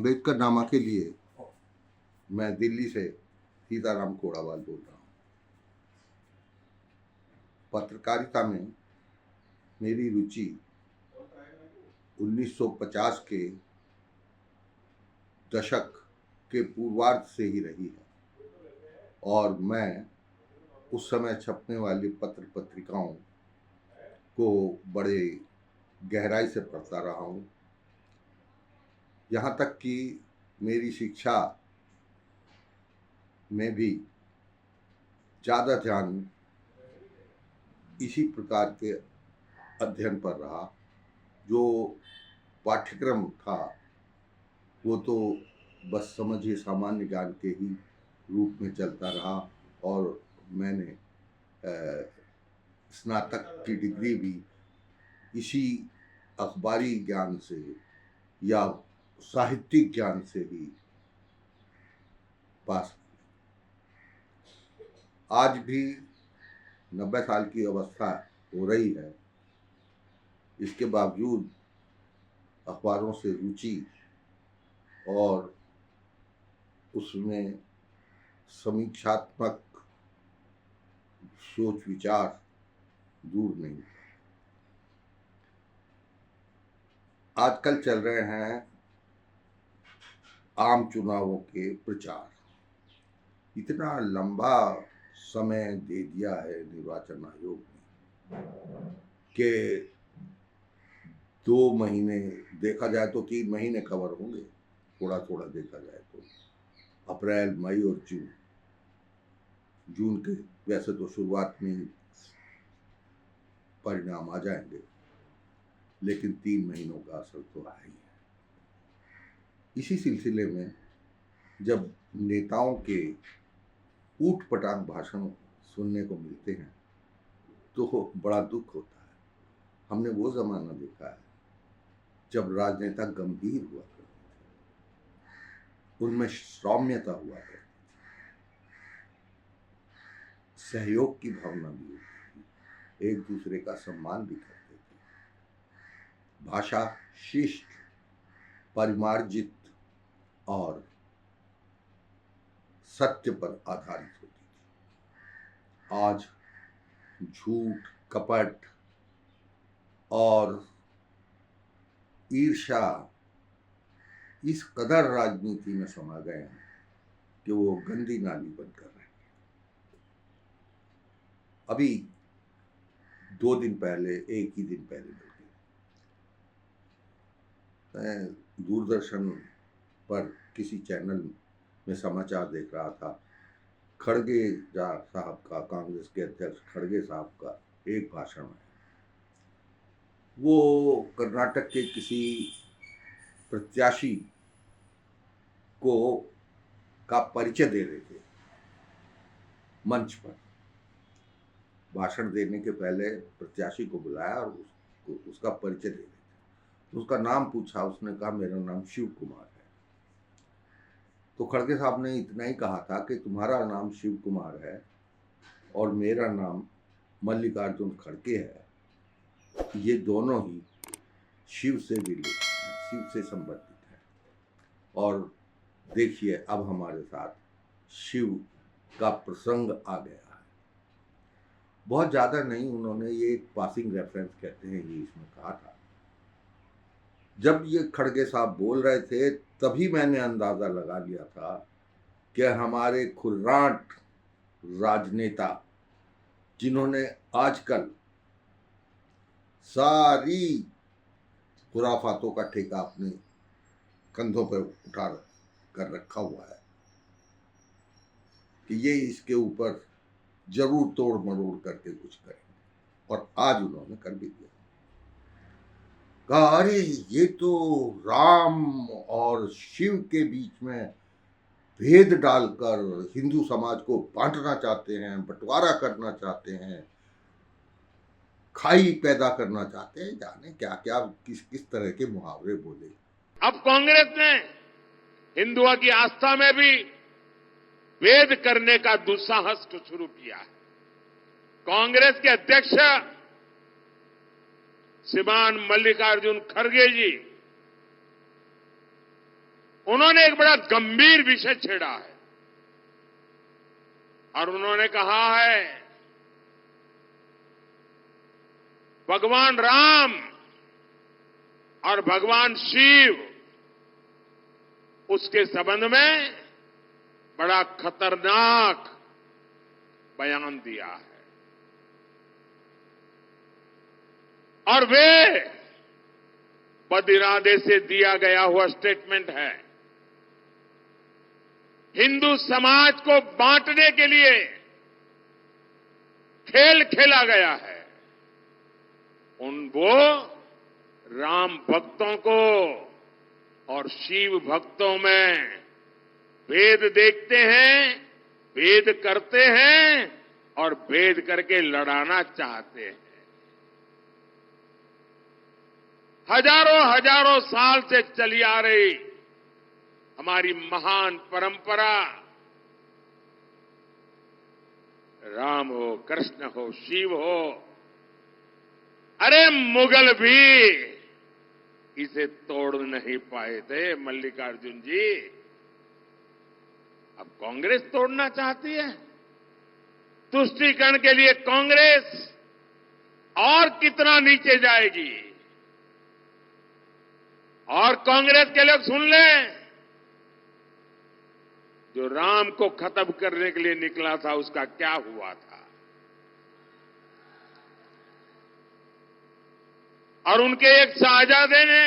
अम्बेडकर नामा के लिए मैं दिल्ली से सीताराम कोड़ावाल बोल रहा हूँ। पत्रकारिता में मेरी रुचि 1950 के दशक के पूर्वार्ध से ही रही है और मैं उस समय छपने वाली पत्र पत्रिकाओं को बड़े गहराई से पढ़ता रहा हूँ। यहाँ तक कि मेरी शिक्षा में भी ज़्यादा ध्यान इसी प्रकार के अध्ययन पर रहा। जो पाठ्यक्रम था वो तो बस समझिए सामान्य ज्ञान के ही रूप में चलता रहा और मैंने स्नातक की डिग्री भी इसी अखबारी ज्ञान से या साहित्यिक ज्ञान से ही पास। आज भी 90 साल की अवस्था हो रही है, इसके बावजूद अखबारों से रुचि और उसमें समीक्षात्मक सोच विचार दूर नहीं। आजकल चल रहे हैं आम चुनावों के प्रचार। इतना लंबा समय दे दिया है निर्वाचन आयोग ने कि 2 महीने, देखा जाए तो 3 महीने कवर होंगे, थोड़ा थोड़ा देखा जाए तो अप्रैल, मई और जून के वैसे तो शुरुआत में परिणाम आ जाएंगे, लेकिन 3 महीनों का असर तो है ही है। इसी सिलसिले में जब नेताओं के ऊट पटांग भाषण सुनने को मिलते हैं तो बड़ा दुख होता है। हमने वो जमाना देखा है जब राजनेता गंभीर हुआ करते थे, उनमें सौम्यता हुआ करती थी, सहयोग की भावना भी होती थी, एक दूसरे का सम्मान भी करते थे, भाषा शिष्ट, परिमार्जित और सत्य पर आधारित होती थी। आज झूठ, कपट और ईर्ष्या इस कदर राजनीति में समा गए हैं कि वो गंदी नाली बन कर रहे हैं। अभी 2 दिन पहले, एक ही दिन पहले मैं दूरदर्शन पर किसी चैनल में समाचार देख रहा था। खड़गे साहब का, कांग्रेस के अध्यक्ष खड़गे साहब का एक भाषण है। वो कर्नाटक के किसी प्रत्याशी का परिचय दे रहे थे मंच पर। भाषण देने के पहले प्रत्याशी को बुलाया और उसका परिचय दे रहे थे। तो उसका नाम पूछा, उसने कहा मेरा नाम शिव कुमार है। तो खड़गे साहब ने इतना ही कहा था कि तुम्हारा नाम शिव कुमार है और मेरा नाम मल्लिकार्जुन खड़गे है, ये दोनों ही शिव से रिलेटेड हैं, शिव से संबंधित है। और देखिए अब हमारे साथ शिव का प्रसंग आ गया है। बहुत ज़्यादा नहीं, उन्होंने ये एक पासिंग रेफरेंस कहते हैं ये इसमें कहा था। जब ये खड़गे साहब बोल रहे थे तभी मैंने अंदाज़ा लगा लिया था कि हमारे खुर्राट राजनेता, जिन्होंने आजकल सारी खुराफातों का ठेका अपने कंधों पर उठा कर रखा हुआ है, कि ये इसके ऊपर जरूर तोड़ मरोड़ करके कुछ करेंगे, और आज उन्होंने कर भी दिया। कहा अरे ये तो राम और शिव के बीच में भेद डालकर हिंदू समाज को बांटना चाहते हैं, बंटवारा करना चाहते हैं, खाई पैदा करना चाहते हैं, जाने क्या क्या किस किस तरह के मुहावरे बोले। अब कांग्रेस ने हिंदुओं की आस्था में भी भेद करने का दुस्साहस को शुरू किया है। कांग्रेस के अध्यक्ष श्रीमान मल्लिकार्जुन खड़गे जी, उन्होंने एक बड़ा गंभीर विषय छेड़ा है और उन्होंने कहा है भगवान राम और भगवान शिव उसके संबंध में बड़ा खतरनाक बयान दिया है और वे बदिरादे से दिया गया हुआ स्टेटमेंट है। हिंदू समाज को बांटने के लिए खेल खेला गया है। वो राम भक्तों को और शिव भक्तों में भेद देखते हैं, भेद करते हैं और भेद करके लड़ाना चाहते हैं। हजारों साल से चली आ रही हमारी महान परंपरा, राम हो, कृष्ण हो, शिव हो, अरे मुगल भी इसे तोड़ नहीं पाए थे मल्लिकार्जुन जी। अब कांग्रेस तोड़ना चाहती है। तुष्टीकरण के लिए कांग्रेस और कितना नीचे जाएगी। और कांग्रेस के लोग सुन लें, जो राम को खत्म करने के लिए निकला था उसका क्या हुआ था। और उनके एक शाहजादे ने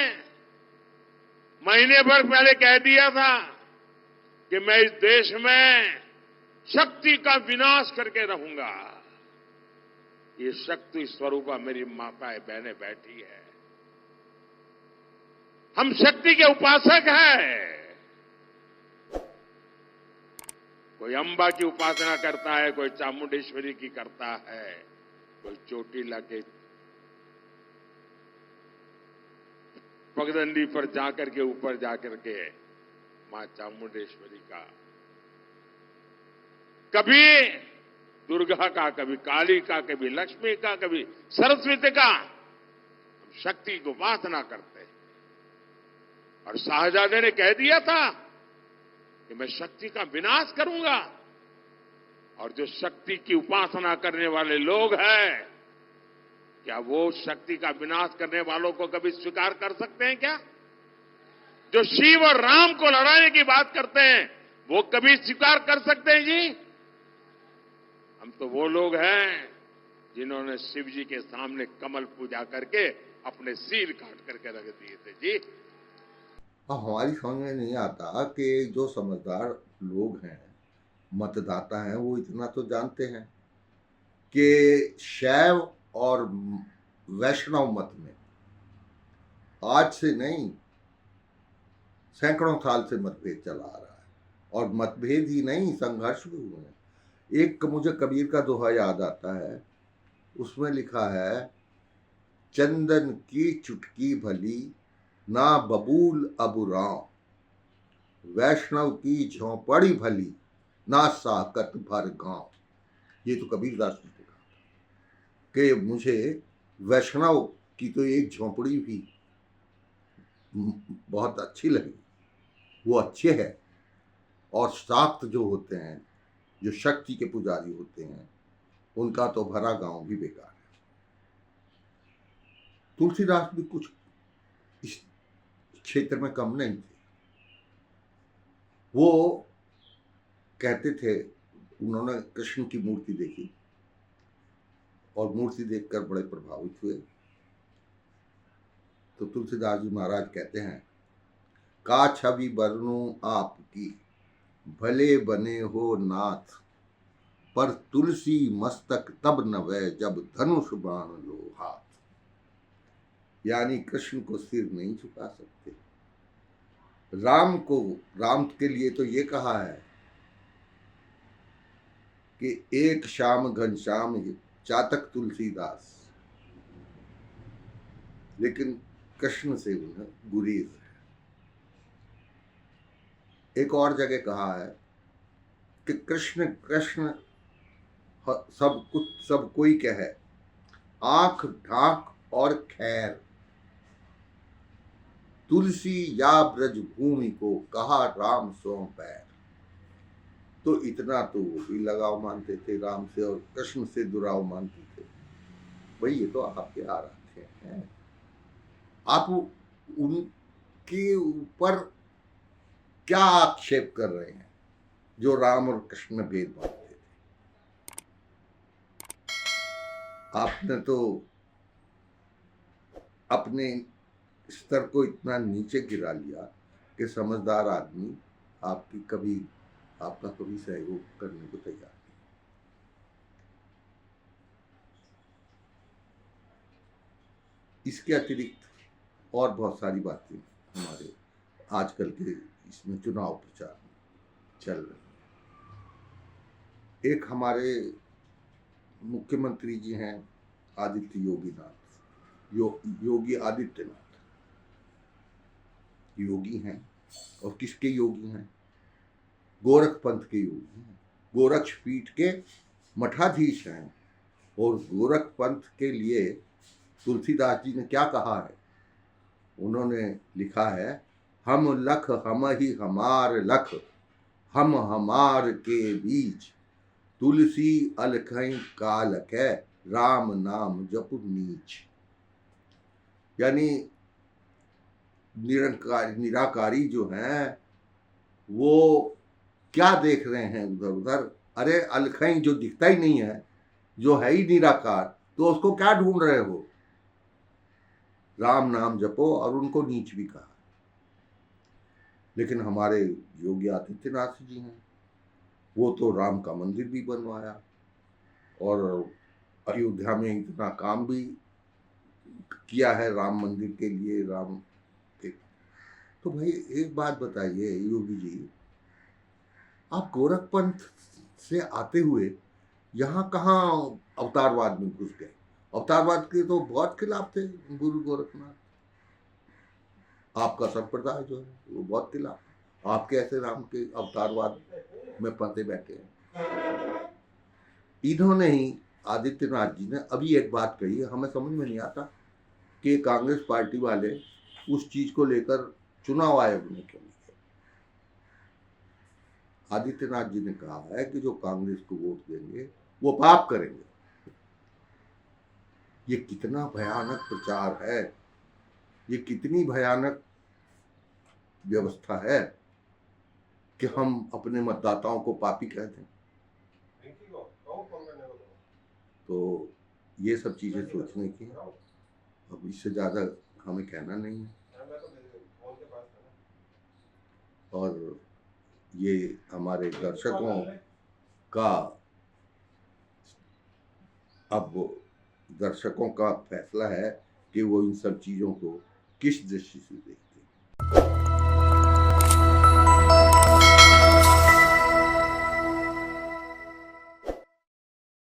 महीने भर पहले कह दिया था कि मैं इस देश में शक्ति का विनाश करके रहूंगा। ये शक्ति स्वरूपा मेरी माताएं बहनें बैठी है। हम शक्ति के उपासक हैं। कोई अंबा की उपासना करता है, कोई चामुंडेश्वरी की करता है, कोई चोटीला के पगडंडी पर जाकर के ऊपर जाकर के मां चामुंडेश्वरी का, कभी दुर्गा का, कभी काली का, कभी लक्ष्मी का, कभी सरस्वती का। हम शक्ति की उपासना करते हैं। और शाहजादे ने कह दिया था कि मैं शक्ति का विनाश करूंगा। और जो शक्ति की उपासना करने वाले लोग हैं, क्या वो शक्ति का विनाश करने वालों को कभी स्वीकार कर सकते हैं क्या? जो शिव और राम को लड़ाने की बात करते हैं, वो कभी स्वीकार कर सकते हैं जी? हम तो वो लोग हैं जिन्होंने शिव जी के सामने कमल पूजा करके अपने सिर काट करके रख दिए थे जी। हमारी समझ में नहीं आता कि जो समझदार लोग हैं, मतदाता हैं, वो इतना तो जानते हैं कि शैव और वैष्णव मत में आज से नहीं, सैकड़ों साल से मतभेद चला आ रहा है। और मतभेद ही नहीं, संघर्ष भी हुए हैं। एक मुझे कबीर का दोहा याद आता है, उसमें लिखा है, चंदन की चुटकी भली ना बबूल अबू राम, वैष्णव की झोंपड़ी भली ना साकत भर गांव। ये तो कबीरदास ने लिखा कि मुझे वैष्णव की तो एक झोंपड़ी भी बहुत अच्छी लगी, वो अच्छे है। और शाक्त जो होते हैं, जो शक्ति के पुजारी होते हैं, उनका तो भरा गांव भी बेकार है। तुलसीदास भी कुछ इस क्षेत्र में कम नहीं थे। वो कहते थे, उन्होंने कृष्ण की मूर्ति देखी और मूर्ति देखकर बड़े प्रभावित हुए। तो तुलसीदास जी महाराज कहते हैं, का छवि बरनूं आपकी भले बने हो नाथ, पर तुलसी मस्तक तब नवै जब धनुष बाण लो हाथ। यानी कृष्ण को सिर नहीं झुका सकते। राम के लिए तो ये कहा है कि एक श्याम घनश्याम चातक तुलसीदास, लेकिन कृष्ण से उन्हें गुरीज है। एक और जगह कहा है कि कृष्ण कृष्ण सब कुछ सब कोई कहे, आंख ढाक और खैर। तुलसी या ब्रज भूमि को कहा राम स्वयं पैर। तो इतना तो वो भी लगाव मानते थे राम से, और कृष्ण से दुराव मानते थे। भाई ये तो आपके आराध्य हैं, आप उनके ऊपर क्या आक्षेप कर रहे हैं जो राम और कृष्ण में भेद मानते थे? आपने तो अपने स्तर को इतना नीचे गिरा लिया कि समझदार आदमी आपका कभी सहयोग करने को तैयार नहीं। इसके अतिरिक्त और बहुत सारी बातें हमारे आजकल के इसमें चुनाव प्रचार में चल रही हैं। एक हमारे मुख्यमंत्री जी हैं योगी आदित्यनाथ। योगी हैं, और किसके योगी हैं? गोरख पंथ के योगी हैं, गोरक्ष पीठ के मठाधीश हैं। और गोरख पंथ के लिए तुलसीदास जी ने क्या कहा है? उन्होंने लिखा है, हम लख हम ही हमार लख, हम हमार के बीच, तुलसी अलखई कालक है, राम नाम जप नीच। यानी निराकारी जो हैं वो क्या देख रहे हैं उधर उधर? अरे अलखई जो दिखता ही नहीं है, जो है ही निराकार, तो उसको क्या ढूंढ रहे हो? राम नाम जपो। और उनको नीच भी कहा। लेकिन हमारे योगी आदित्यनाथ जी हैं, वो तो राम का मंदिर भी बनवाया और अयोध्या में इतना काम भी किया है राम मंदिर के लिए, राम के। तो भाई एक बात बताइए योगी जी, आप गोरखपंथ से आते हुए यहाँ कहाँ अवतारवाद में घुस गए? अवतारवाद के तो बहुत खिलाफ थे गुरु गोरखनाथ। आपका संप्रदाय जो है वो बहुत खिलाफ। आप कैसे राम के अवतारवाद में फंसे बैठे हैं? इन्होंने ही, आदित्यनाथ जी ने अभी एक बात कही है, हमें समझ में नहीं आता कि कांग्रेस पार्टी वाले उस चीज को लेकर चुनाव आयोग में क्यों नहीं गए। आदित्यनाथ जी ने कहा है कि जो कांग्रेस को वोट देंगे वो पाप करेंगे। ये कितना भयानक प्रचार है, ये कितनी भयानक व्यवस्था है कि हम अपने मतदाताओं को पापी कहते हैं। तो ये सब चीजें सोचने की। अब इससे ज्यादा हमें कहना नहीं है। और ये हमारे दर्शकों का फैसला है कि वो इन सब चीजों को किस दृष्टि से देखें।